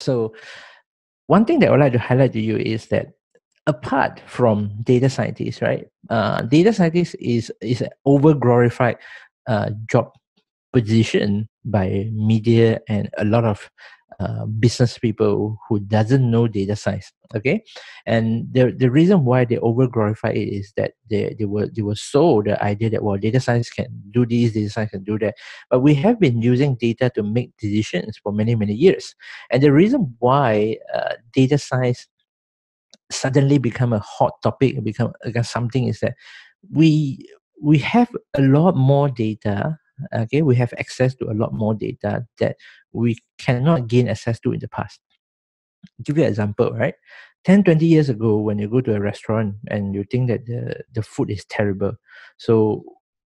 So one thing that I would like to highlight to you is that apart from data scientists, right? Data scientist is an over glorified job position by media and a lot of business people who doesn't know data science. Okay, and the reason why they over glorify it is that they were sold the idea that, well, data science can do this, data science can do that, but we have been using data to make decisions for many years, and the reason why data science suddenly become a hot topic, become something, is that we we have a lot more data. Okay, we have access to a lot more data that we cannot gain access to in the past. Give you an example, right? 10, 20 years ago, when you go to a restaurant and you think that the food is terrible, so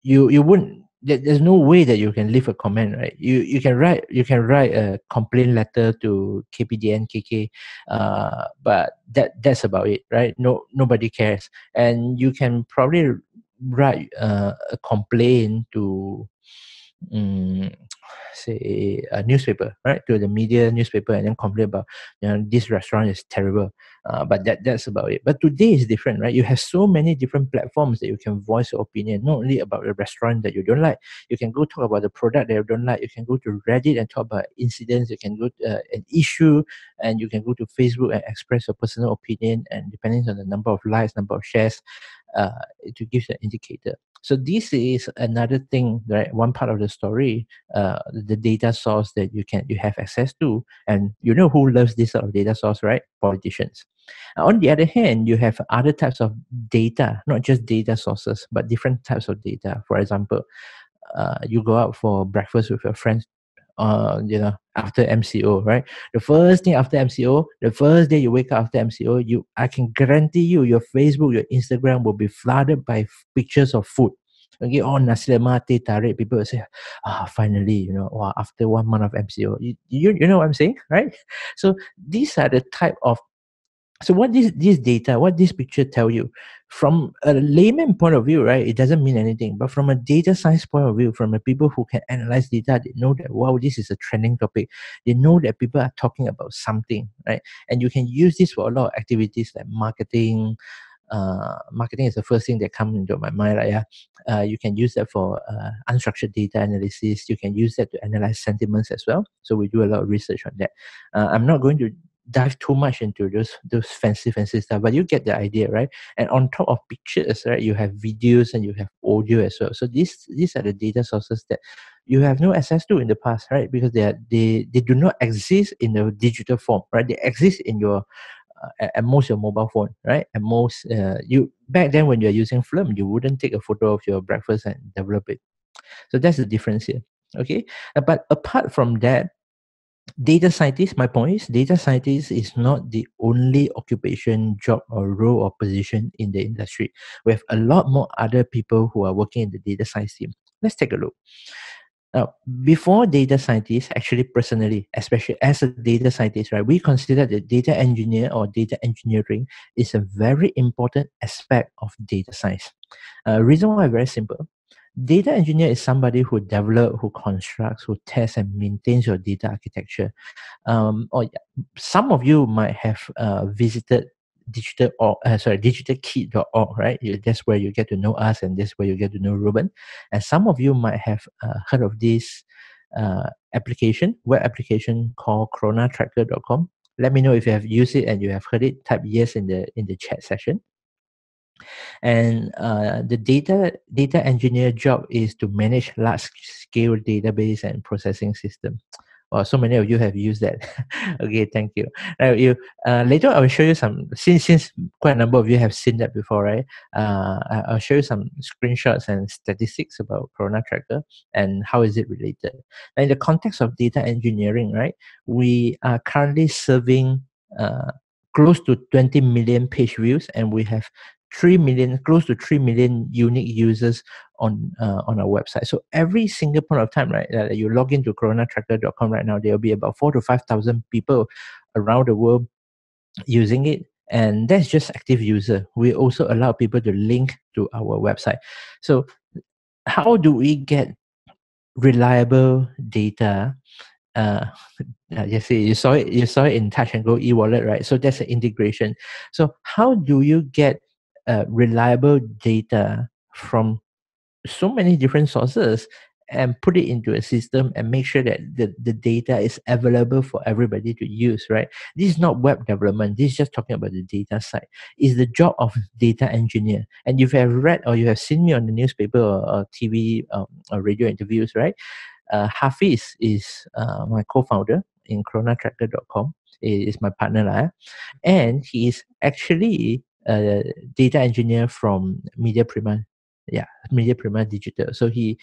you wouldn't, there's no way that you can leave a comment, right? You can write a complaint letter to KPDN KK, but that's about it, right? Nobody cares. And you can probably write a complaint to um, say a newspaper, right, to the media newspaper, and then complain about, this restaurant is terrible. But that's about it. But today is different, right? You have so many different platforms that you can voice your opinion, not only about a restaurant that you don't like. You can go talk about the product that you don't like. You can go to Reddit and talk about incidents. You can go to an issue, and you can go to Facebook and express your personal opinion, and depending on the number of likes, number of shares, to give you an indicator. So this is another thing, right? One part of the story, the data source that you have access to, and you know who loves this sort of data source, right? Politicians. On the other hand, you have other types of data, not just data sources, but different types of data. For example, you go out for breakfast with your friends, after MCO, right? The first thing after MCO, the first day you wake up after MCO, I can guarantee you, your Facebook, your Instagram will be flooded by pictures of food. Okay, oh, nasi lemak, teh tarik. People will say, finally, wow, after 1 month of MCO. You know what I'm saying, right? So these are the type of, so what this data, what this picture tell you, from a layman point of view, right? It doesn't mean anything. But from a data science point of view, from the people who can analyze data, they know that, wow, this is a trending topic. They know that people are talking about something, right? And you can use this for a lot of activities like marketing. Marketing is the first thing that comes into my mind, right? Yeah. You can use that for unstructured data analysis. You can use that to analyze sentiments as well. So we do a lot of research on that. I'm not going to dive too much into those fancy stuff, but you get the idea, right? And on top of pictures, right, you have videos and you have audio as well. So these are the data sources that you have no access to in the past, right? Because they do not exist in a digital form, right? They exist in your at most your mobile phone, right? At most, you back then when you're using film, you wouldn't take a photo of your breakfast and develop it. So that's the difference here. Okay, but apart from that, data scientist, my point is, data scientist is not the only occupation, job, or role or position in the industry. We have a lot more other people who are working in the data science team. Let's take a look. Now, before data scientists, actually personally, especially as a data scientist, right, we consider that data engineer or data engineering is a very important aspect of data science. Reason why very simple. Data engineer is somebody who develops, who constructs, who tests and maintains your data architecture. Or some of you might have visited digitalkey.org, right? That's where you get to know us, and that's where you get to know Ruben. And some of you might have heard of this web application called chronatracker.com. Let me know if you have used it and you have heard it. Type yes in the chat session. And the data engineer job is to manage large scale database and processing system. Oh, so many of you have used that. Okay, thank you. Now, later I will show you some. Since quite a number of you have seen that before, right? I'll show you some screenshots and statistics about Corona Tracker and how is it related. Now, in the context of data engineering, right, we are currently serving close to 20 million page views, and we have close to 3 million unique users on our website. So every single point of time, right, you log into coronatracker.com right now, there will be about 4,000 to 5,000 people around the world using it. And that's just active user. We also allow people to link to our website. So how do we get reliable data? Yes, you saw it. You saw it in Touch and Go e-wallet, right? So that's an integration. So how do you get reliable data from so many different sources and put it into a system and make sure that the data is available for everybody to use, right? This is not web development. This is just talking about the data side. It's the job of data engineer. And if you have read or you have seen me on the newspaper or TV or radio interviews, right? Hafiz is my co-founder in chronatracker.com. He is my partner, and he is actually a data engineer from Media Prima. Yeah, Media Prima Digital. So he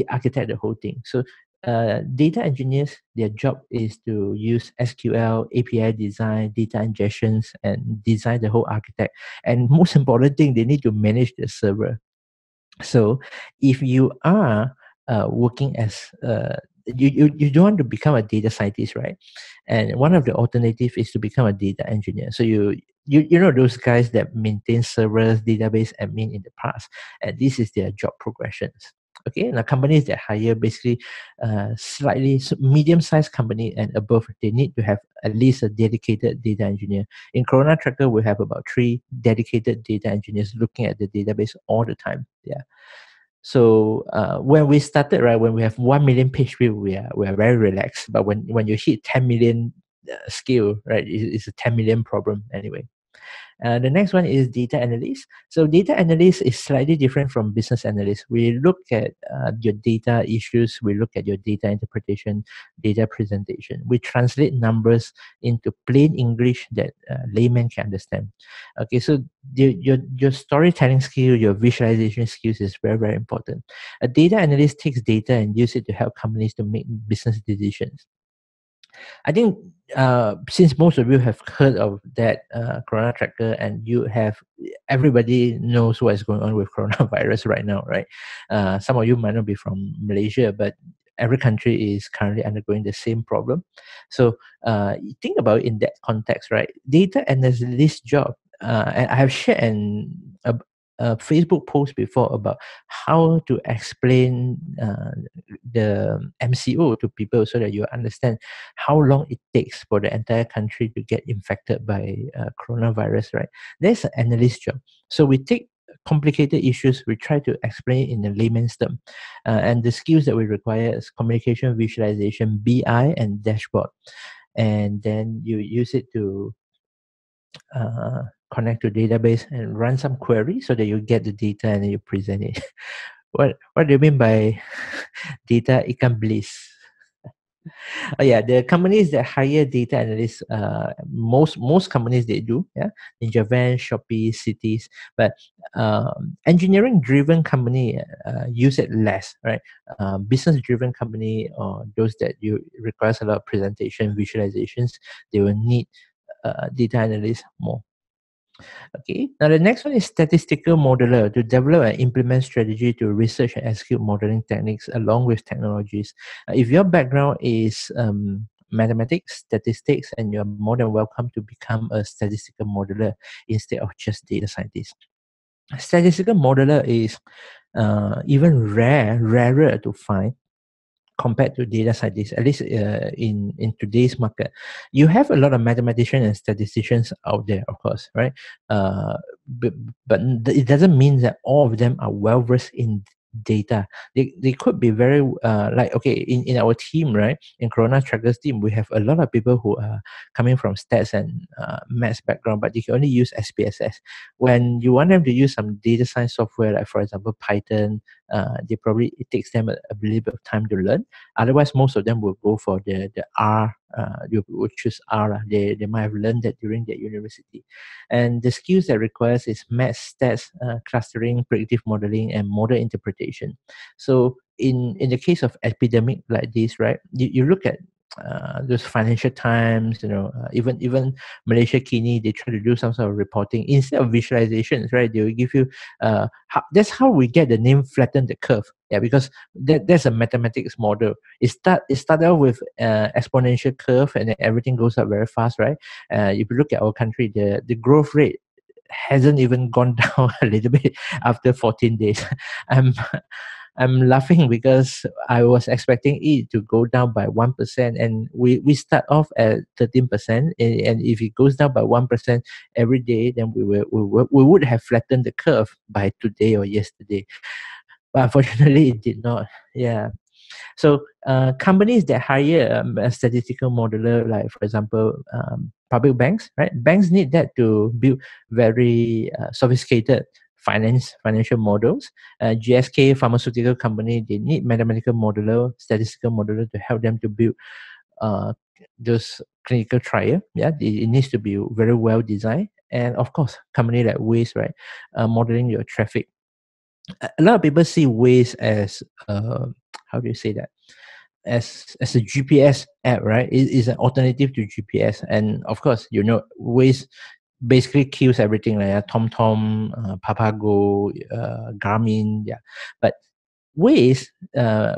architected the whole thing. So data engineers, their job is to use SQL, API design, data ingestions, and design the whole architect. And most important thing, they need to manage the server. So if you are working as you don't want to become a data scientist, right? And one of the alternatives is to become a data engineer. So you know those guys that maintain servers, database admin in the past, and this is their job progressions. Okay, now companies that hire basically slightly medium-sized company and above, they need to have at least a dedicated data engineer. In Corona Tracker, we have about 3 dedicated data engineers looking at the database all the time. Yeah. So when we started, right, when we have 1 million page view, we are very relaxed. But when you hit 10 million scale, right, it's a 10 million problem anyway. The next one is data analyst. So data analyst is slightly different from business analyst. We look at your data issues. We look at your data interpretation, data presentation. We translate numbers into plain English that layman can understand. Okay, so your storytelling skill, your visualization skills is very, very important. A data analyst takes data and use it to help companies to make business decisions. I think since most of you have heard of that Corona Tracker, and you have everybody knows what is going on with coronavirus right now, right? Some of you might not be from Malaysia, but every country is currently undergoing the same problem. So think about it in that context, right? Data analyst job, and I have shared a Facebook post before about how to explain the MCO to people so that you understand how long it takes for the entire country to get infected by coronavirus, right? There's an analyst job. So we take complicated issues, we try to explain it in a layman's term. And the skills that we require is communication, visualization, BI, and dashboard. And then you use it to connect to database and run some query so that you get the data and then you present it. What do you mean by data ikan bliss? Oh yeah, the companies that hire data analysts, most companies they do, yeah, Ninja Van, Shopee, Cities, but engineering-driven company use it less, right? Business-driven company or those that you requires a lot of presentation, visualizations, they will need data analysts more. Okay, now the next one is statistical modeller to develop and implement strategy to research and execute modeling techniques along with technologies. If your background is mathematics, statistics, and you're more than welcome to become a statistical modeller instead of just data scientist. Statistical modeller is even rarer to find compared to data scientists, at least in today's market. You have a lot of mathematicians and statisticians out there, of course, right? Uh, but it doesn't mean that all of them are well versed in data. They could be very like, okay, in our team, right, in Corona Trackers team, we have a lot of people who are coming from stats and maths background, but they can only use SPSS. When you want them to use some data science software, like for example Python, it takes them a little bit of time to learn. Otherwise, most of them will go for the R. You would choose R. They might have learned that during their university. And the skills that requires is math, stats, clustering, predictive modeling, and model interpretation. So in the case of epidemic like this, right, you look at those Financial Times, even Malaysia Kini, they try to do some sort of reporting instead of visualizations, right? They will give you that's how we get the name flatten the curve. Yeah, because that's a mathematics model. It started out with exponential curve, and then everything goes up very fast, right? If you look at our country, the growth rate hasn't even gone down a little bit after 14 days. I'm I'm laughing because I was expecting it to go down by 1%, and we start off at 13%, and if it goes down by 1% every day, then we would have flattened the curve by today or yesterday. But unfortunately, it did not. Yeah. So companies that hire a statistical modeler, like for example, public banks, right? Banks need that to build very sophisticated financial models. GSK pharmaceutical company, they need mathematical modeler, statistical modeler to help them to build uh, those clinical trial. Yeah, it needs to be very well designed. And of course, company like Waze, right? Modeling your traffic. A lot of people see Waze as how do you say that? As a GPS app, right? It is an alternative to GPS, and of course, Waze basically kills everything like TomTom, Papago, Garmin, yeah. But Waze,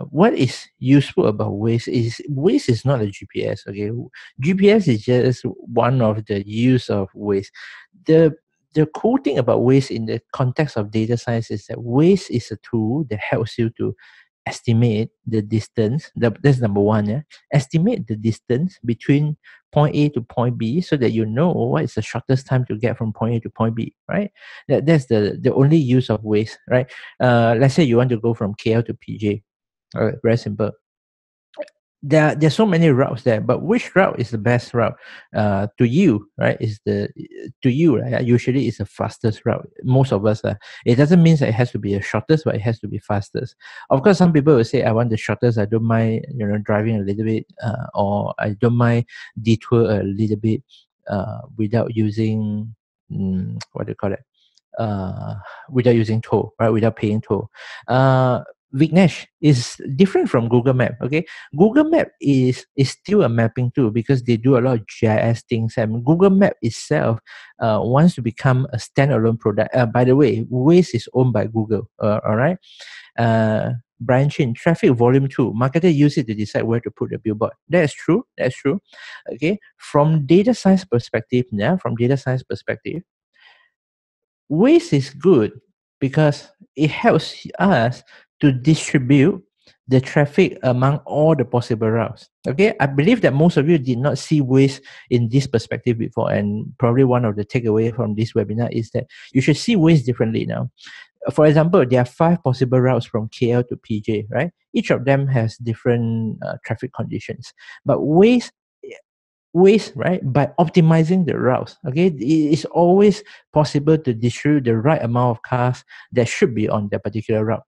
what is useful about Waze is not a GPS. Okay, GPS is just one of the use of Waze. The the cool thing about Waze in the context of data science is that Waze is a tool that helps you to estimate the distance. That's number one. Yeah, estimate the distance between point A to point B so that you know what is the shortest time to get from point A to point B. Right. That's the only use of Waze. Right. Let's say you want to go from KL to PJ. All right, very simple. There's so many routes there, but which route is the best route to you, right? Is the to you, right? Usually it's the fastest route. Most of us, it doesn't mean that it has to be the shortest, but it has to be fastest. Of course, some people will say, I want the shortest. I don't mind, driving a little bit, or I don't mind detour a little bit, without using what do you call it? uh, without using toll, right? Without paying toll. Vignesh is different from Google Map. Okay, Google Map is still a mapping tool because they do a lot of GIS things. And Google Map itself wants to become a standalone product. By the way, Waze is owned by Google. All right. Brian Chin, traffic volume tool. Marketer use it to decide where to put the billboard. That's true. That's true. Okay. From data science perspective, Waze is good because it helps us to distribute the traffic among all the possible routes. Okay, I believe that most of you did not see Waze in this perspective before, and probably one of the takeaway from this webinar is that you should see Waze differently now. For example, there are 5 possible routes from KL to PJ, right? Each of them has different traffic conditions, but Ways, right? By optimizing the routes. Okay, it is always possible to distribute the right amount of cars that should be on that particular route.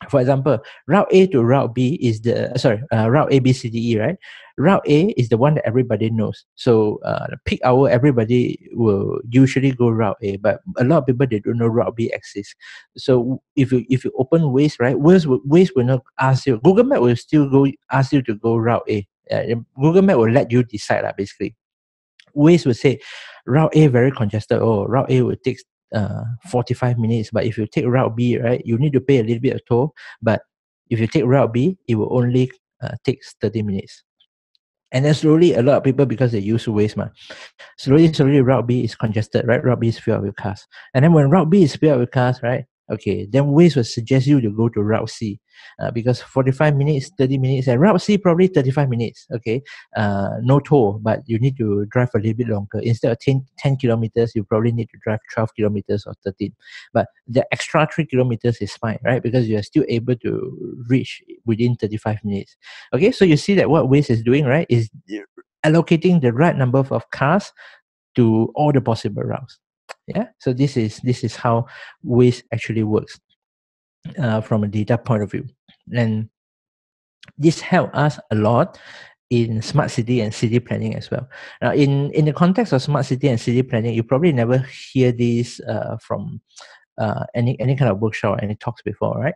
For example, route A to route B is route A, B, C, D, E, right? Route A is the one that everybody knows. So the peak hour, everybody will usually go route A, but a lot of people, they don't know route B exists. So if you open Waze, right, Waze will not ask you. Google Map will still go ask you to go route A. Google Map will let you decide, basically. Waze will say route A very congested. Oh, route A will take 45 minutes. But if you take route B, right, you need to pay a little bit of toll. But if you take route B, it will only take 30 minutes. And then slowly, a lot of people, because they use Waze, slowly route B is congested, right? Route B is filled up with cars. And then when route B is filled up with cars, right? Okay, then Waze will suggest you to go to route C, because 45 minutes, 30 minutes, and route C probably 35 minutes. Okay, no toll, but you need to drive a little bit longer. Instead of 10 kilometers, you probably need to drive 12 kilometers or 13. But the extra 3 kilometers is fine, right? Because you are still able to reach within 35 minutes. Okay, so you see that what Waze is doing, right, is allocating the right number of cars to all the possible routes. Yeah, so this is how Waze actually works from a data point of view, and this helped us a lot in smart city and city planning as well. Now, in the context of smart city and city planning, you probably never hear this from any kind of workshop or any talks before, right?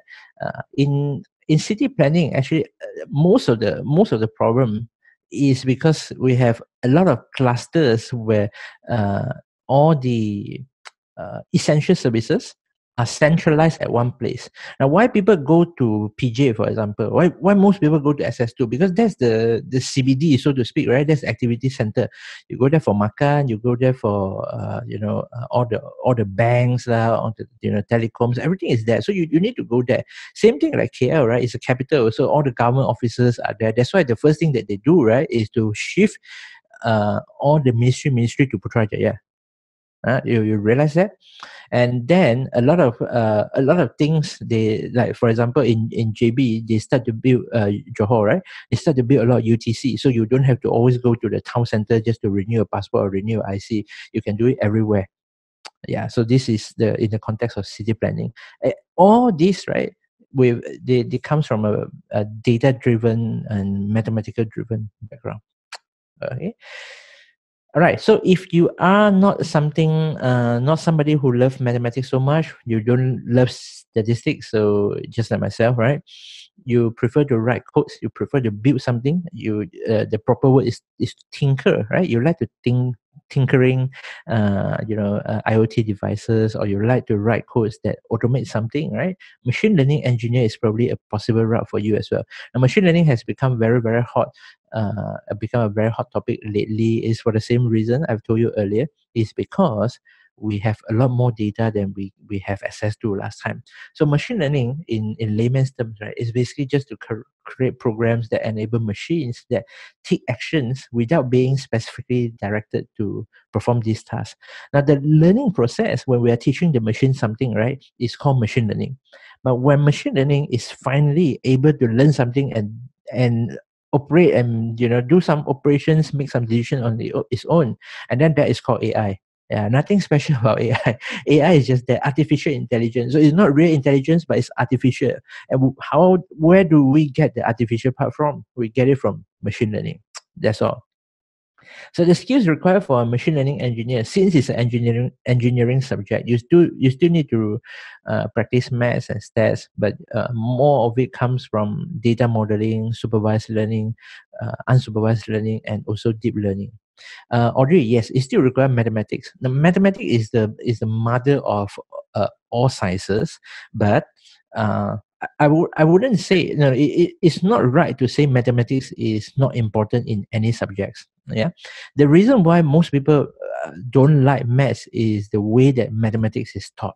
In city planning, actually, most of the problem is because we have a lot of clusters where all the essential services are centralized at one place. Now, why people go to PJ, for example? Why most people go to SS2? Because that's the CBD, so to speak, right? That's the activity center. You go there for makan, you go there for all the banks, all the telecoms, everything is there. So you need to go there. Same thing like KL, right? It's a capital, so all the government offices are there. That's why the first thing that they do, right, is to shift all the ministry to Putrajaya. You realize that? And then a lot of things, they, like for example in JB, they start to build Johor, right? They start to build a lot of UTC, so you don't have to always go to the town center just to renew a passport or renew IC. You can do it everywhere. Yeah, so this is the in the context of city planning. All this, right, with they comes from a data driven and mathematical driven background. Okay. All right. So if you are not somebody who loves mathematics so much, you don't love statistics. So just like myself, right? You prefer to write codes. You prefer to build something. The proper word is tinker, right? You like to tinkering, IoT devices, or you like to write codes that automate something, right? Machine learning engineer is probably a possible route for you as well. Now, machine learning has become very, very hot, become a very hot topic lately. Is for the same reason I've told you earlier, is because we have a lot more data than we have access to last time. So machine learning in layman's terms, right, is basically just to create programs that enable machines that take actions without being specifically directed to perform these tasks. Now, the learning process when we are teaching the machine something, right, is called machine learning. But when machine learning is finally able to learn something and operate and do some operations, make some decision on its own, and then that is called AI. Yeah, nothing special about AI. AI is just the artificial intelligence. So it's not real intelligence, but it's artificial. And where do we get the artificial part from? We get it from machine learning. That's all. So the skills required for a machine learning engineer, since it's an engineering subject, you still need to practice maths and stats, but more of it comes from data modeling, supervised learning, unsupervised learning, and also deep learning. Audrey, yes, it still requires mathematics. The mathematics is the mother of all sciences, but I wouldn't say, it's not right to say mathematics is not important in any subjects. Yeah, the reason why most people don't like maths is the way that mathematics is taught.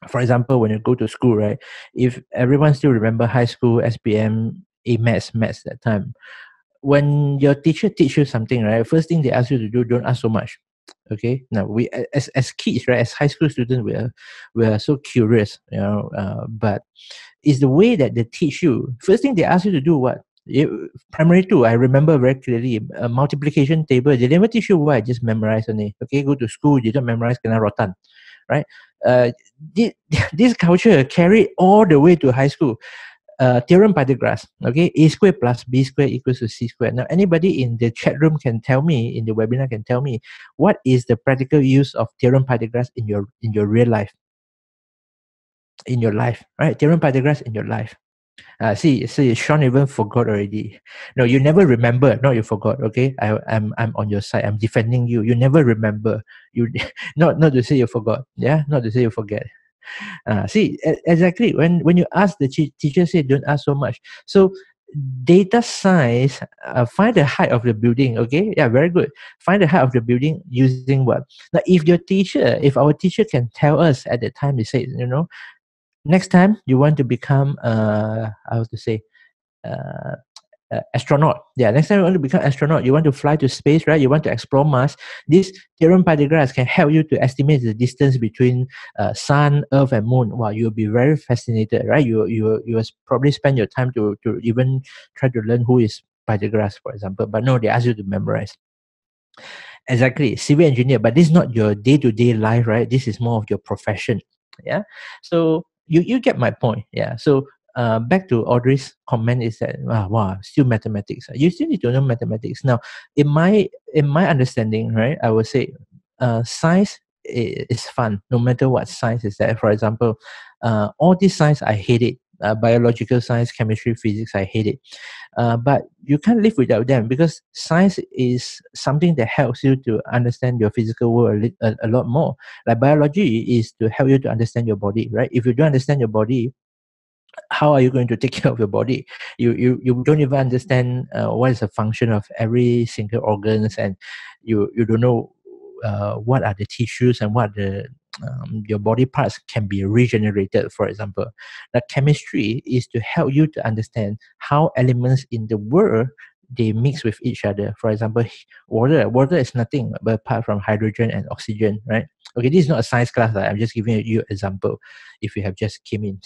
For example, when you go to school, right? If everyone still remember high school SPM A maths that time, when your teacher teach you something, right, first thing they ask you to do, don't ask so much. Okay, now we as kids, right, as high school students, we are so curious, but it's the way that they teach you. First thing they ask you to do what? Primary two, I remember very clearly, a multiplication table. They never teach you why, just memorize only. Okay, go to school, you don't memorize, kena rotan, right? Uh, this culture carried all the way to high school. Theorem Pythagoras, okay, a square plus b square equals to c square. Now, anybody in the chat room can tell me, in the webinar can tell me, what is the practical use of Theorem Pythagoras in your real life, in your life, right? Theorem Pythagoras in your life. See, Sean even forgot already. No, you never remember. No, you forgot. Okay, I'm on your side. I'm defending you. You never remember. You not to say you forgot. Yeah, not to say you forget. See, exactly. When you ask, the teacher said, don't ask so much. So data science, find the height of the building. Okay, yeah, very good. Find the height of the building using what? Now, if our teacher can tell us at the time, they say, next time you want to become, how to say, uh, astronaut. Yeah, next time you want to become astronaut, you want to fly to space, right? You want to explore Mars. This theorem Pythagoras can help you to estimate the distance between Sun, Earth, and Moon. Wow, you'll be very fascinated, right? You will probably spend your time to even try to learn who is Pythagoras, for example. But no, they ask you to memorize. Exactly, civil engineer, but this is not your day-to-day life, right? This is more of your profession. Yeah, so you get my point. Yeah, so back to Audrey's comment is that wow, still mathematics. You still need to know mathematics. Now, in my understanding, right, I would say science is fun no matter what science is that. For example, all these science I hate it. Biological science, chemistry, physics, I hate it. But you can't live without them, because science is something that helps you to understand your physical world a lot more. Like biology is to help you to understand your body, right? If you don't understand your body, how are you going to take care of your body? You don't even understand what is the function of every single organs, and you don't know what are the tissues and what the your body parts can be regenerated, for example. The chemistry is to help you to understand how elements in the world, they mix with each other. For example, water is nothing but apart from hydrogen and oxygen, right? Okay, this is not a science class, right? I'm just giving you an example if you have just came in.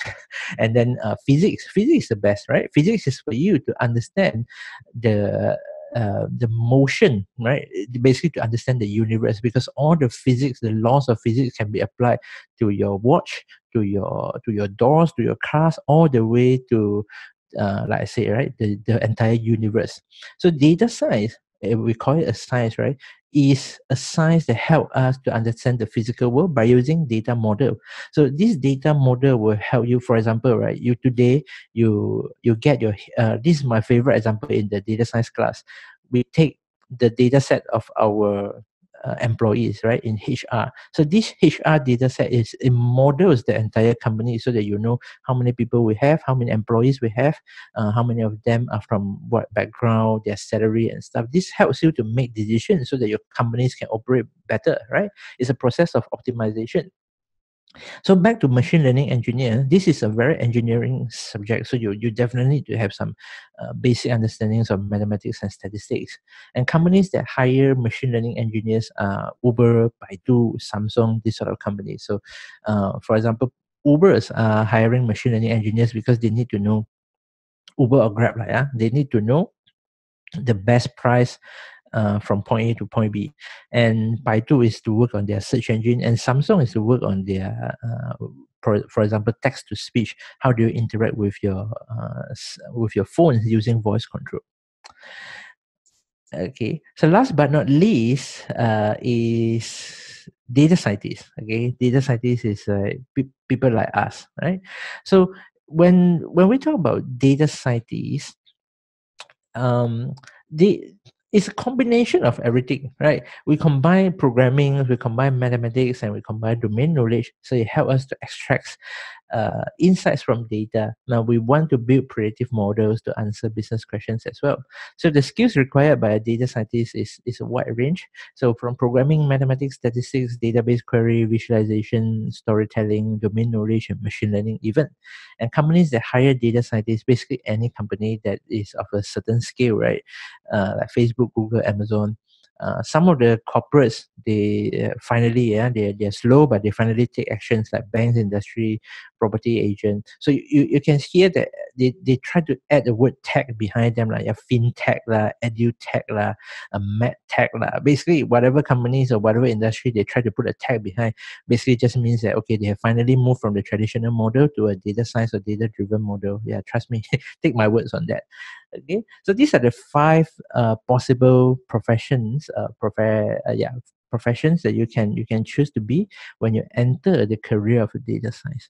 And then physics is the best, right? Physics is for you to understand the motion, right? Basically to understand the universe, because all the physics, the laws of physics can be applied to your watch, to your doors, to your cars, all the way to like I say, right, the entire universe. So data science, we call it a science, right, is a science that help us to understand the physical world by using data model. So this data model will help you. For example, right, you today you get your this is my favorite example in the data science class. We take the data set of our employees, right, in HR. So this HR data set is, it models the entire company, so that you know how many people we have, how many employees we have, how many of them are from what background, their salary and stuff. This helps you to make decisions so that your companies can operate better, right? It's a process of optimization. So back to machine learning engineer, this is a very engineering subject. So you definitely need to have some basic understandings of mathematics and statistics. And companies that hire machine learning engineers are Uber, Baidu, Samsung, these sort of companies. So for example, Ubers are hiring machine learning engineers because they need to know, Uber or Grab, like, they need to know the best price from point A to point B. And Baidu is to work on their search engine, and Samsung is to work on their, for example, text to speech. How do you interact with your phones using voice control? Okay, so last but not least is data scientists. Okay, data scientists is people like us, right? So when we talk about data scientists, um the it's a combination of everything, right? We combine programming, we combine mathematics, and we combine domain knowledge, so it helps us to extract insights from data. Now we want to build predictive models to answer business questions as well. So the skills required by a data scientist is a wide range. So from programming, mathematics, statistics, database query, visualization, storytelling, domain knowledge, and machine learning even. And companies that hire data scientists, basically any company that is of a certain scale, right? Like Facebook, Google, Amazon. Some of the corporates, they finally, they're slow, but they finally take actions, like banks, industry, property agent. So you can hear that they try to add the word tech behind them, like a fintech lah, edutech lah, a med tech lah. Basically, whatever companies or whatever industry they try to put a tech behind, basically just means that, okay, they have finally moved from the traditional model to a data science or data driven model. Yeah, trust me, take my words on that. Okay, so these are the five possible professions, professions that you can choose to be when you enter the career of data science.